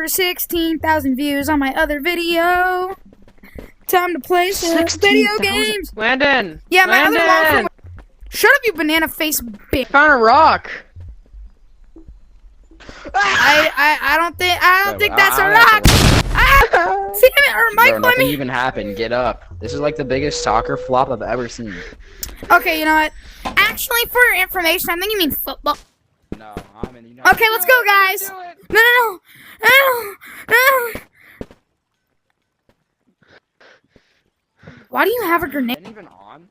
over 16,000 views on my other video. Time to play some video games. Landon! Yeah, my Landon! other long. Shut up, you banana face bitch. Found a rock. I don't think that's a rock. Damn it, or Michael, Bro, nothing even happened. Get up. This is like the biggest soccer flop I've ever seen. Okay, you know what? Actually, for your information, I think you mean football. No, I'm in the United Okay, let's go, guys. No. Why do you have a grenade? Isn't even on?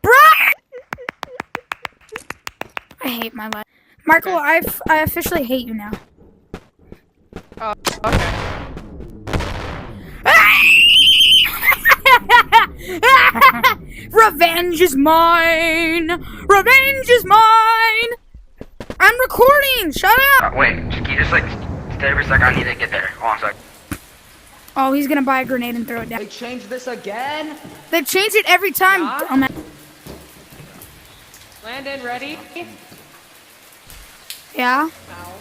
Bro! I hate my life. Michael, I officially hate you now. Okay. Revenge is mine! Revenge is mine! I'm recording! Shut up! Wait, can you just like stay for a sec? I need to get there. Hold on a sec. Oh, he's gonna buy a grenade and throw it down. They changed this again? They change it every time. Yeah? Oh, man. Landon, ready? Yeah? Ow.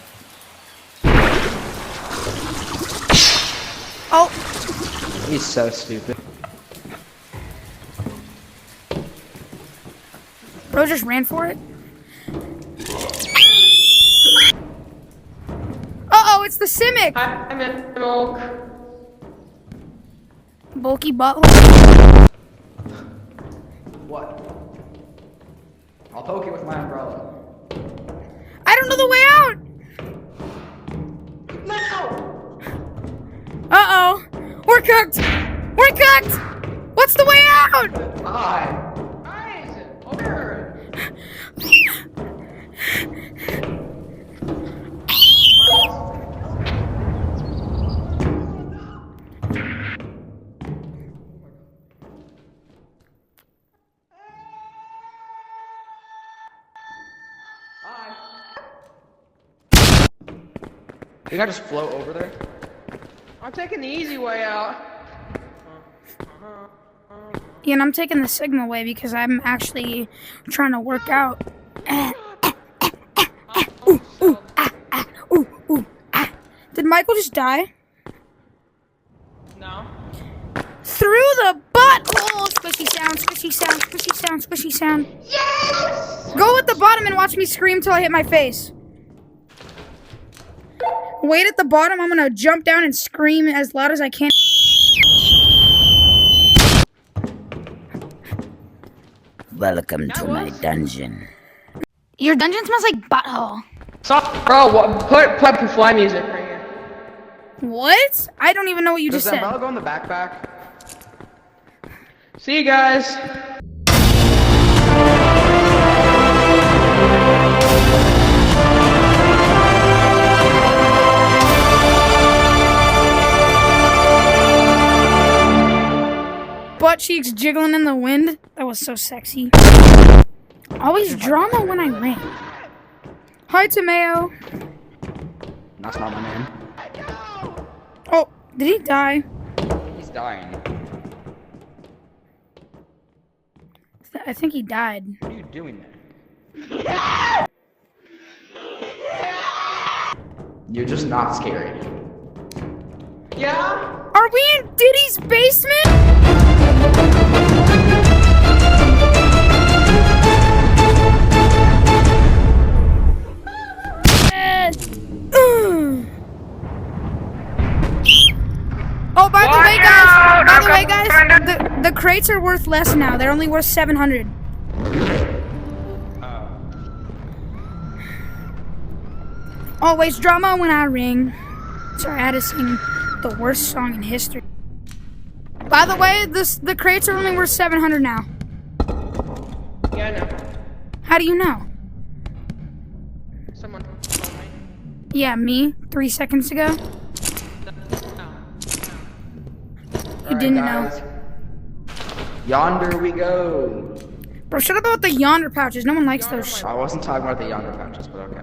Oh, He's so stupid. bro just ran for it. Uh-oh, it's the Simic! I'm in milk. Bulky butthole. What? I'll poke it with my umbrella. I don't know the way out! No! Uh-oh. We're cooked! We're cooked! What's the way out? Guys! Over! You gotta just float over there? I'm taking the easy way out. Yeah, and I'm taking the Sigma way because I'm actually trying to work out. Did Michael just die? No. Through the butthole! Squishy sound, squishy sound, squishy sound, squishy sound. Yes! Go at the bottom and watch me scream till I hit my face. Wait at the bottom, I'm gonna jump down and scream as loud as I can. Welcome to my dungeon. Your dungeon smells like butthole. Bro, put fly music right here. What? I don't even know what you Does just the said. umbrella go in the backpack? See you guys. Butt cheeks jiggling in the wind. That was so sexy. Always drama when I ran. Hi, Tomeo. That's not my name. Oh, did he die? He's dying. I think he died. What are you doing there? You're just not scary. Yeah? Are we in Diddy's basement? Oh, by the way, guys, the crates are worth less now. They're only worth 700. Always drama when I ring. Sorry, I had to sing the worst song in history. By the way, the crates are only worth 700 now. Yeah, I know. How do you know? Someone told me. Yeah, me, 3 seconds ago. You didn't know. Yonder we go. Bro, shut up about the yonder pouches. No one likes those. I wasn't talking about the yonder pouches, but okay.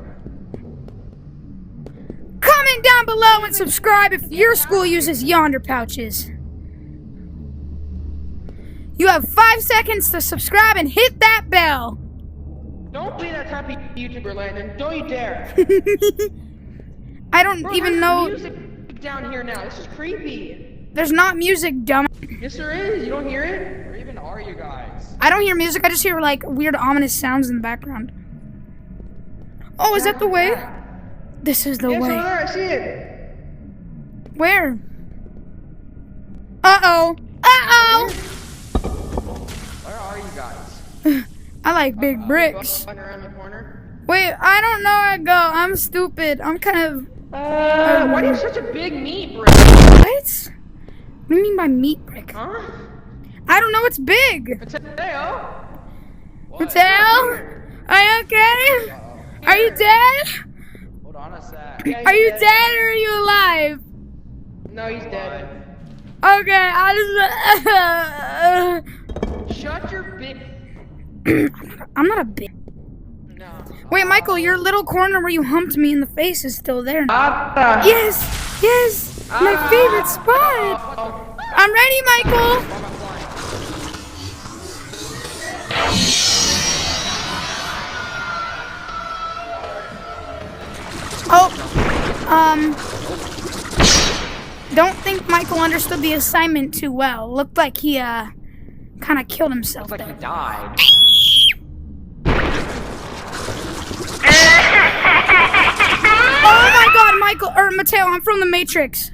Comment down below and subscribe if your school uses yonder pouches. You have 5 seconds to subscribe and hit that bell. Don't be that type of YouTuber, Landon. Don't you dare. I don't Bro, even there's know. music down here now. This is creepy. There's not music, dumb. Yes, there is. You don't hear it? Where even are you guys? I don't hear music. I just hear like weird ominous sounds in the background. Oh, is that the way? This is the Yes, over way. there. I see it. Where? Uh-oh. Uh-oh. Where are you guys? I like big bricks. Walking around the corner. Wait, I don't know where to go. I'm stupid. I'm kind of... Why do you have such a big meat brick? What? What do you mean by meat brick? Huh? I don't know. It's big. Mateo? Mateo? Are you okay? Are you dead? Hold on a sec. Yeah, Are he's you dead. dead or are you alive? No, he's dead. Okay, I just... Shut your big. I'm not a bitch. No. Wait, Michael, your little corner where you humped me in the face is still there. Ah. Yes! Yes! My favorite spot! I'm ready, Michael! Oh, don't think Michael understood the assignment too well. Looked like he, kind of killed himself Looks like there. he died. Oh my god, Michael, or Mateo, I'm from the Matrix.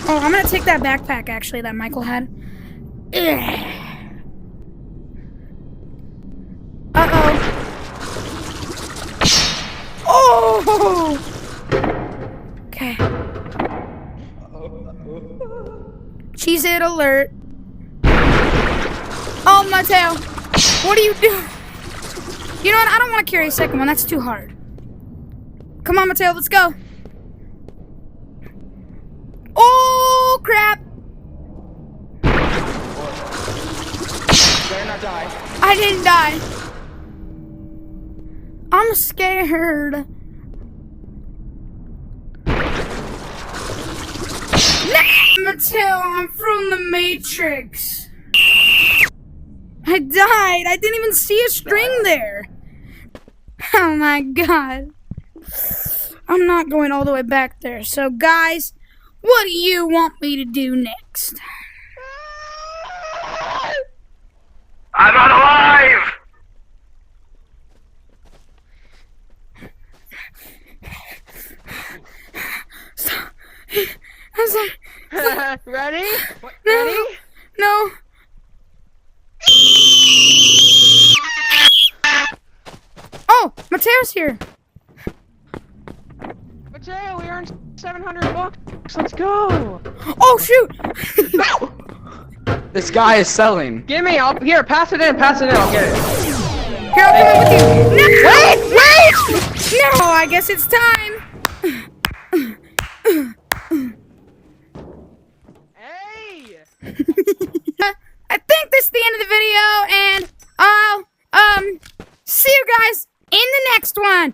Oh, I'm gonna take that backpack, actually, that Michael had. Ugh. Uh-oh. Oh! Okay. Cheese It alert. Oh, Mateo. What are you doing? You know what? I don't want to carry a second one. That's too hard. Come on, Mateo. Let's go. Oh, crap. Better not die. I didn't die. I'm scared. Mateo, I'm from the Matrix. I died. I didn't even see a string there. Oh my god. I'm not going all the way back there. So guys, what do you want me to do next? I'm not alive! I was like, Ready? no, Ready? no. Oh, Mateo's here. Mateo, we earned $700. Let's go. Oh shoot! This guy is selling. Give me. Here. Pass it in. Pass it in. I'll get it. Here, I'll come in with you. No! Wait! No, I guess it's time. Hey. I think this is the end of the video, and I'll see you guys in the next one.